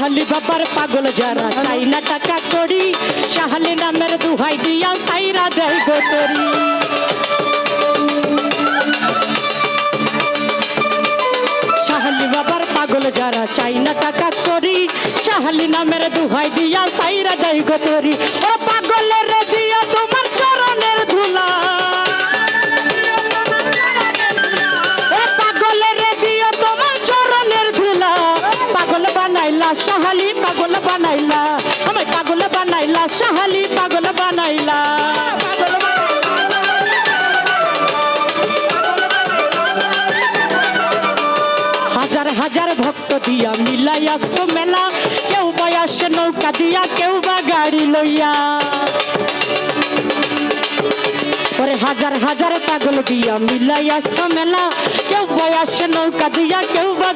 শাহালি বাবার পাগল যারা চাই না টাকা করি শাহালি নামের দুহাই দিয়া সাইরা দেয় গোতরি শাহালি বাবার পাগল যারা চাই না টাকা করি শাহালি নামের দুহাই দিয়া সাইরা দেয় গোতরি ও পাগলের দিয়া তোমার চরণের ধুলা শাহালি পাগল বানাইলা আমায় পাগল বানাইলা শাহালি পাগল বানাইলা হাজার হাজার ভক্ত দিয়া মিলাইয়াছো মেলা কেউ বা আসে নৌকা দিয়া কেউ বা গাড়ি লইয়া ওরে হাজার হাজার পাগল দিয়া মিলাইয়াছো মেলা কেউ বা আসে নৌকা দিয়া কেউ বা